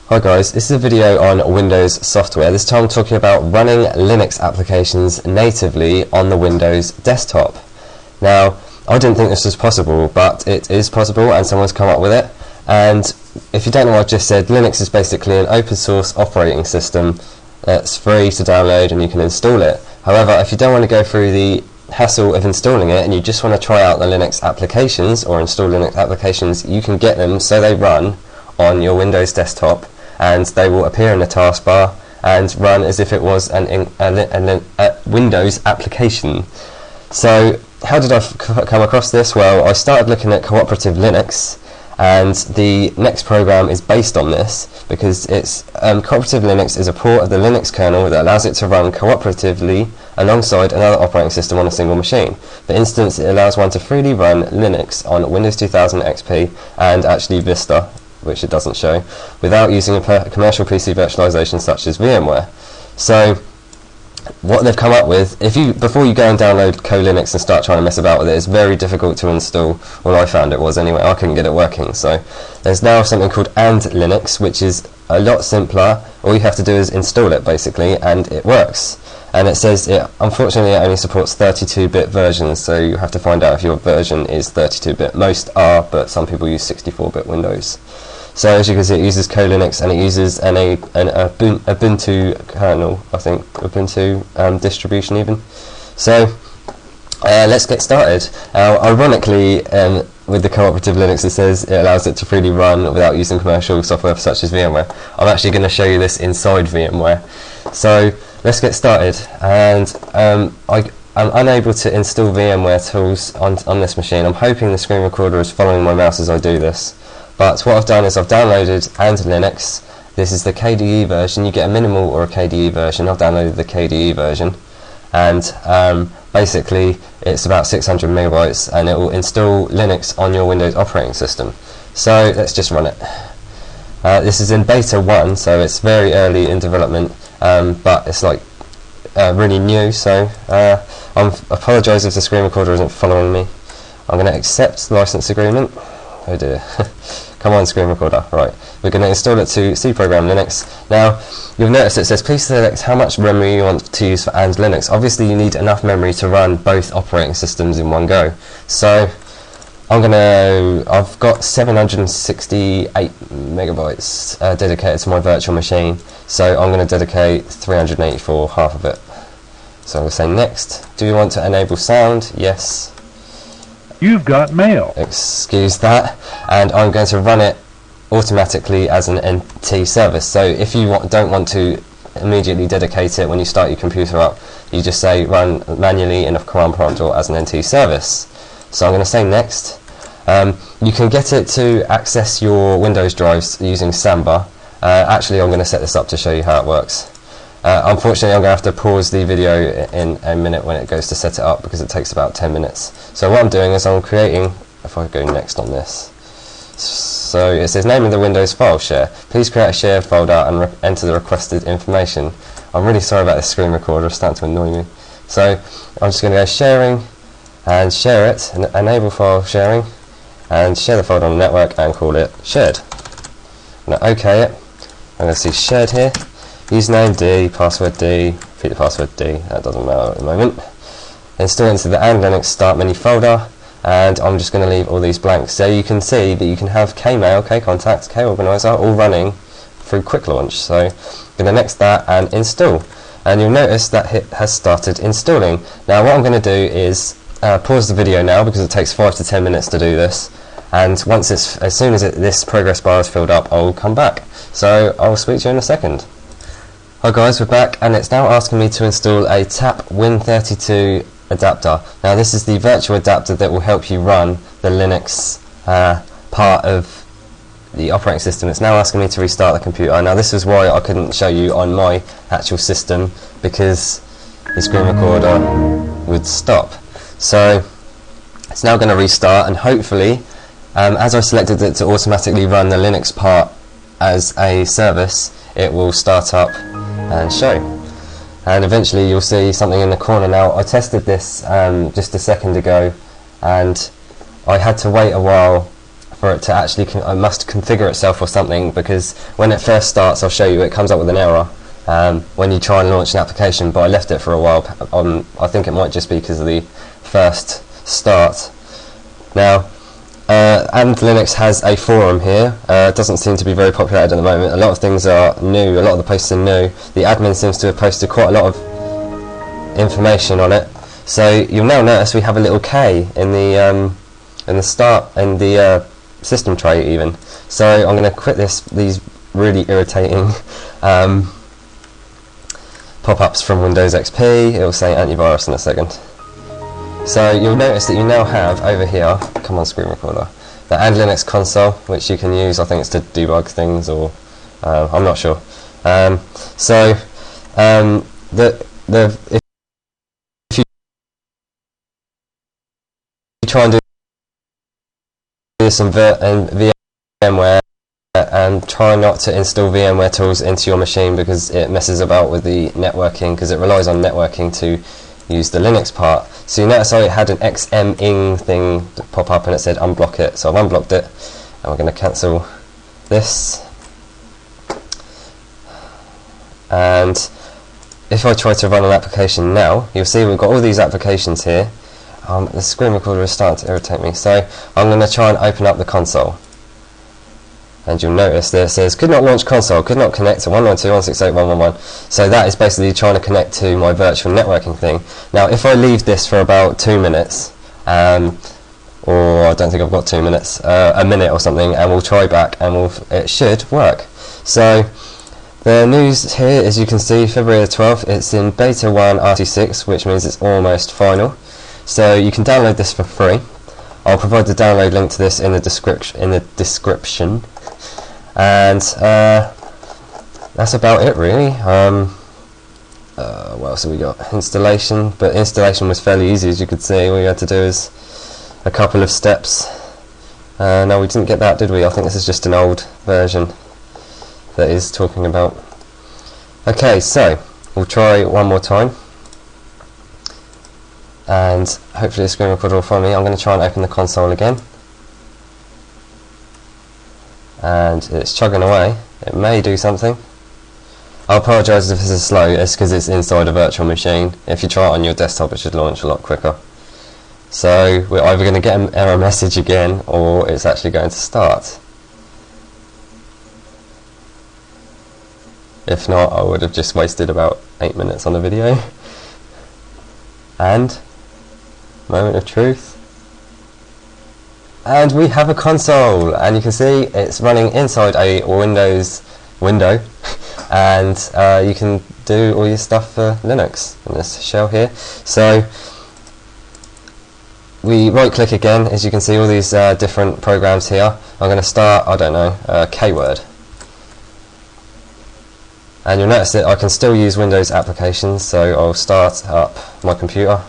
Hi guys, this is a video on Windows software. This time I'm talking about running Linux applications natively on the Windows desktop. Now, I didn't think this was possible, but it is possible and someone's come up with it. And if you don't know what I just said, Linux is basically an open source operating system that's free to download and you can install it. However, if you don't want to go through the hassle of installing it and you just want to try out the Linux applications or install Linux applications, you can get them so they run on your Windows desktop and they will appear in the taskbar and run as if it was a Windows application. So how did I come across this? Well, I started looking at Cooperative Linux, and the next program is based on this because it's Cooperative Linux is a port of the Linux kernel that allows it to run cooperatively alongside another operating system on a single machine. For instance, it allows one to freely run Linux on Windows 2000 XP and actually Vista, which it doesn't show, without using a commercial PC virtualization such as Vmware. So what they've come up with, before you go and download Linux and start trying to mess about with it, it's very difficult to install. Well, I found it was anyway. I couldn't get it working. So there's now something called Linux, which is a lot simpler. All you have to do is install it basically, and it works. And it says unfortunately it only supports 32-bit versions, so you have to find out if your version is 32-bit. Most are, but some people use 64-bit Windows. So as you can see, it uses Linux and it uses an Ubuntu kernel, I think, Ubuntu distribution even. So let's get started. Ironically, with the Cooperative Linux, it says it allows it to freely run without using commercial software such as VMware. I'm actually going to show you this inside VMware. So let's get started. And I'm unable to install VMware tools on this machine. I'm hoping the screen recorder is following my mouse as I do this. But what I've done is I've downloaded Linux. This is the KDE version. You get a minimal or a KDE version. I've downloaded the KDE version, and basically it's about 600 megabytes, and it will install Linux on your Windows operating system. So let's just run it. This is in beta 1, so it's very early in development, but it's like really new. So I apologise if the screen recorder isn't following me. I'm going to accept the license agreement. Oh dear. Come on, screen recorder. Right, we're going to install it to C Program Linux. Now, you'll notice it says please select how much memory you want to use for Linux. Obviously, you need enough memory to run both operating systems in one go. So, I've got 768 megabytes dedicated to my virtual machine. So I'm going to dedicate 384, half of it. So I'm going to say next. Do you want to enable sound? Yes. You've got mail. Excuse that. And I'm going to run it automatically as an NT service. So if you don't want to immediately dedicate it when you start your computer up, you just say run manually in a command prompt or as an NT service. So I'm going to say next. You can get it to access your Windows drives using Samba. Actually, I'm going to set this up to show you how it works. Unfortunately, I'm going to have to pause the video in a minute when it goes to set it up because it takes about 10 minutes. So what I'm doing is I'm creating, if I go next on this, so it says name of the Windows file share. Please create a shared folder and enter the requested information. I'm really sorry about this screen recorder, it's starting to annoy me. So I'm just going to go sharing and share it, and enable file sharing, and share the folder on the network and call it shared. Now OK it. I'm going to see shared here. Username D, password D, repeat the password D, that doesn't matter at the moment. Install into the Linux start menu folder, and I'm just going to leave all these blanks. So you can see that you can have Kmail, Kcontacts, Korganizer all running through quick launch. So I'm going to next that and install. And you'll notice that it has started installing. Now what I'm going to do is pause the video now because it takes 5 to 10 minutes to do this. And as soon as this progress bar is filled up, I'll come back. So I'll speak to you in a second. Hi guys, we're back, and it's now asking me to install a TAP Win32 adapter. Now this is the virtual adapter that will help you run the Linux part of the operating system. It's now asking me to restart the computer. Now this is why I couldn't show you on my actual system, because the screen recorder would stop. So it's now going to restart, and hopefully as I selected it to automatically run the Linux part as a service, it will start up and show, and eventually you'll see something in the corner. Now I tested this just a second ago, and I had to wait a while for it to actually must configure itself or something, because when it first starts, I'll show you, it comes up with an error when you try and launch an application, but I left it for a while. I think it might just be because of the first start. Now, and Linux has a forum here. It doesn't seem to be very populated at the moment. A lot of things are new, a lot of the posts are new. The admin seems to have posted quite a lot of information on it. So you'll now notice we have a little K in the system tray even. So I'm going to quit these really irritating pop-ups from Windows XP. It will say antivirus in a second. So you'll notice that you now have over here, come on screen recorder, the and Linux console, which you can use, I think it's to debug things, or I'm not sure. If you try and do this in VMware, and try not to install VMware tools into your machine, because it messes about with the networking, because it relies on networking to use the Linux part. So you notice I had an xming thing pop up and it said unblock it, so I've unblocked it, and we're going to cancel this. And if I try to run an application now, you'll see we've got all these applications here. The screen recorder is starting to irritate me, so I'm going to try and open up the console. And you'll notice that it says could not launch console, could not connect to 192.168.111. So that is basically trying to connect to my virtual networking thing. Now if I leave this for about 2 minutes, or I don't think I've got 2 minutes, a minute or something, and we'll try back, and it should work. So the news here, as you can see, February the 12th, it's in beta 1 RT6, which means it's almost final. So you can download this for free. I'll provide the download link to this in the description. And that's about it really. What else have we got? Installation, but installation was fairly easy, as you could see. All you had to do is a couple of steps. No, we didn't get that, did we? I think this is just an old version that is talking about. Okay, so we'll try one more time, and hopefully the screen recorder will follow me. I'm going to try and open the console again, and it's chugging away. It may do something. I apologise if this is slow, it's because it's inside a virtual machine. If you try it on your desktop, it should launch a lot quicker. So we're either going to get an error message again, or it's actually going to start. If not, I would have just wasted about 8 minutes on the video. And moment of truth. And we have a console, and you can see it's running inside a Windows window, and you can do all your stuff for Linux in this shell here. So we right click again, as you can see all these different programs here. I'm going to start, I don't know, K-word. And you'll notice that I can still use Windows applications, so I'll start up my computer,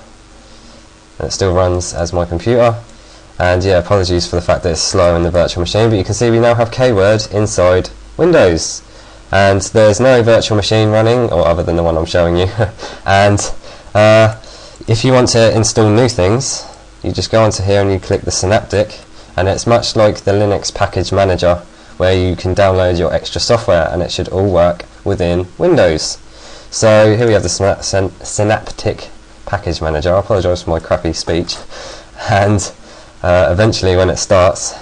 and it still runs as my computer. And yeah, apologies for the fact that it's slow in the virtual machine, but you can see we now have K-word inside Windows, and there's no virtual machine running, or other than the one I'm showing you. And if you want to install new things, you just go onto here and you click the Synaptic, and it's much like the Linux package manager, where you can download your extra software, and it should all work within Windows. So here we have the Synaptic package manager. I apologise for my crappy speech. And eventually when it starts,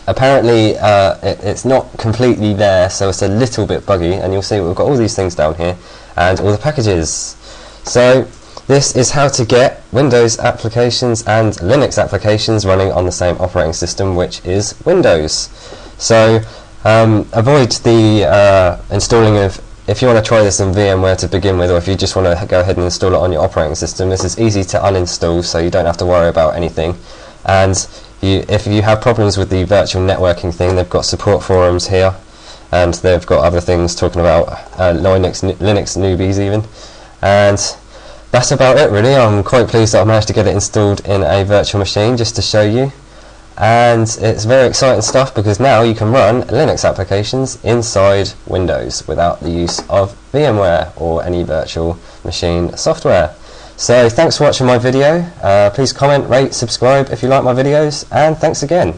apparently it's not completely there, so it's a little bit buggy, and you'll see we've got all these things down here and all the packages. So this is how to get Windows applications and Linux applications running on the same operating system, which is Windows. So avoid the installing of, if you want to try this in VMware to begin with, or if you just want to go ahead and install it on your operating system, this is easy to uninstall, so you don't have to worry about anything. And if you have problems with the virtual networking thing, they've got support forums here, and they've got other things talking about Linux newbies even. And that's about it really. I'm quite pleased that I managed to get it installed in a virtual machine just to show you. And it's very exciting stuff, because now you can run Linux applications inside Windows without the use of VMware or any virtual machine software. So thanks for watching my video. Please comment, rate, subscribe if you like my videos, and thanks again.